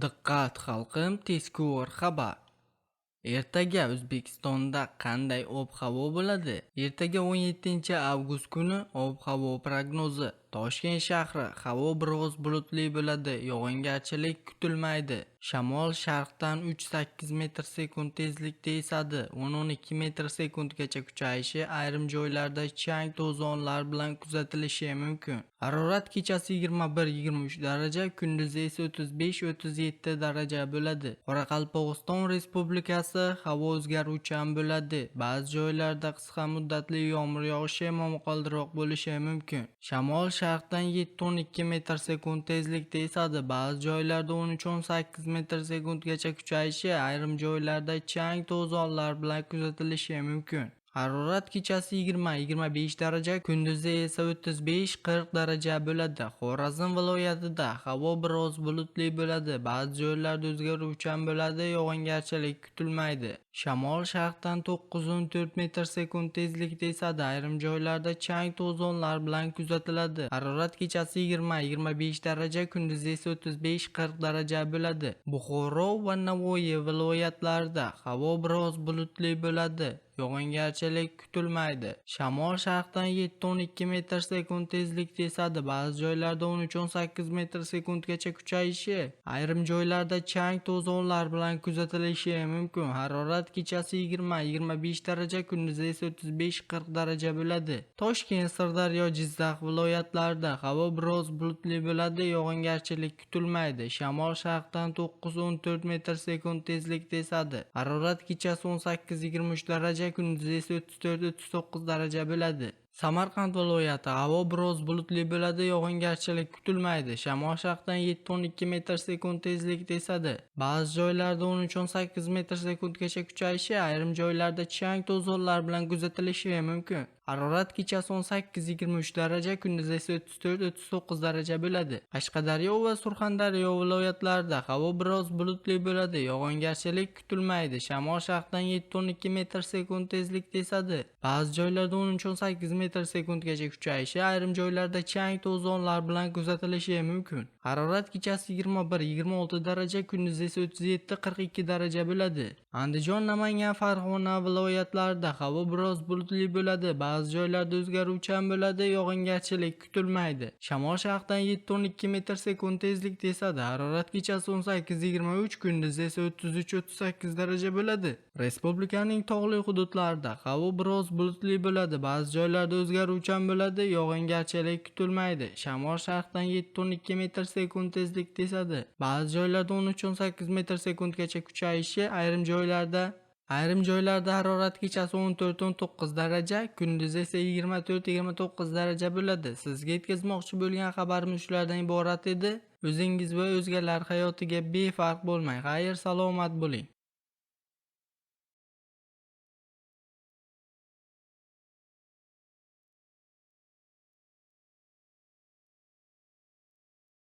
Diqqat xalqim, tezkor xabar. Ertaga O'zbekistonda qanday ob-havo bo'ladi? Ertaga 17-avgust kuni ob-havo prognozi. Toshkent shahri havo biroz bulutli bo'ladi, yog'ingarchilik kutilmaydi. Shamol sharqdan 3-8 metr/sekund tezlikda esadi, 10-12 metr/sekundgacha kuchayishi, ayrim joylarda chang to'zonlar bilan kuzatilishi mumkin. Harorat kechasi 21-23 daraja, kunduzi esa 35-37 daraja bo'ladi. Qoraqalpog'iston Respublikasi havo o'zgaruvchan bo'ladi. Ba'zi joylarda qisqa muddatli yomg'ir yog'ishi momaqaldiroq bo'lishi mumkin. Shamol sharqdan 7-12 metr/sekund tezlikda esadi, ba'zi joylarda 13-18 metr/sekundgacha kuchayishi, ayrim joylarda chang to'zonlar bilan kuzatilishi mumkin. Harorat kechasi 20-25 daraja, kunduzi esa 35-40 daraja bo'ladi. Xorazm viloyatida havo biroz bulutli bo'ladi, ba'zi joylarda o'zgaruvchan bo'ladi, yog'ingarchilik kutilmaydi. Shamol sharqdan 9-14 metr/sekund tezlikda esadi, ayrim joylarda chang to'zonlar bilan kuzatiladi. Harorat kechasi 20-25 daraja, kunduzi esa 35-40 daraja bo'ladi. Buxoro va Navoiy viloyatlarida havo biroz bulutli bo'ladi, yog'ingarchilik kutilmaydi. Shamol sharqdan 7-12 metr/sekund tezlikda esadi, ba'zi joylarda 13-18 metr/sekundgacha kuchayishi, ayrim joylarda chang to'zonlar bilan kuzatilishi mumkin. Harorat kechasi 20-25 daraja, kunduzi esa 35-40 daraja bo'ladi. Toshkent, Sirdaryo, Jizzax viloyatlarida havo biroz bulutli bo'ladi, yog'ingarchilik kutilmaydi. Shamol sharqdan 9-14 metr/sekund tezlikda esadi. Harorat kechasi 18-23 daraja, kunduzi esa 34-39 daraja bo'ladi. Samarqand viloyati havo biroz bulutli bo'ladi, yog'ingarchilik kutilmaydi. Shamol sharqdan 7-12 metr/sekund tezlikda esadi. Ba'zi joylarda 13-18 metr/sekundgacha kuchayishi, ayrim joylarda chang to'zonlar bilan kuzatilishi mumkin. Harorat kechasi 18-23 daraja, kunduzi esa 34-39 daraja bo'ladi. Qashqadaryo va Surxondaryo viloyatlarida havo biroz bulutli bo'ladi, yog'ingarchilik kutilmaydi. Shamol sharqdan 7-12 metr/sekund tezlikda esadi. Ba'zi joylarda 13-18 metr/sekundgacha kuchayishi, ayrim joylarda chang to'zonlar bilan kuzatilishi mumkin. Harorat kechasi 21-26 daraja, kunduzi esa 37-42 daraja bo'ladi. Andijon, Namangan, Farg'ona viloyatlarida havo biroz bulutli bo'ladi, ba'zi joylarda o'zgaruvchan bo'ladi, yog'ingarchilik kutilmaydi. Shamol sharqdan 7-12 metr/sekund tezlikda esadi. Harorat kechasi 18-23, kunduzi esa 33-38 daraja bo'ladi. Respublikaning tog'li hududlarida havo biroz bulutli bo'ladi, ba'zi joylarda o'zgaruvchan bo'ladi, yog'ingarchilik kutilmaydi. Shamol sharqdan 7-12 metr/sekund tezlikda esadi. Ba'zi joylarda 13-18 metr/sekundgacha kuchayishi, ayrim joylarda harorat kechasi 14-19 daraja, kunduzi esa 24-29 daraja bo'ladi. Sizga yetkazmoqchi bo'lgan xabarimiz shulardan iborat edi. O'zingiz va o'zgalar hayotiga befarq bo'lmang. Xayr, salomat bo'ling.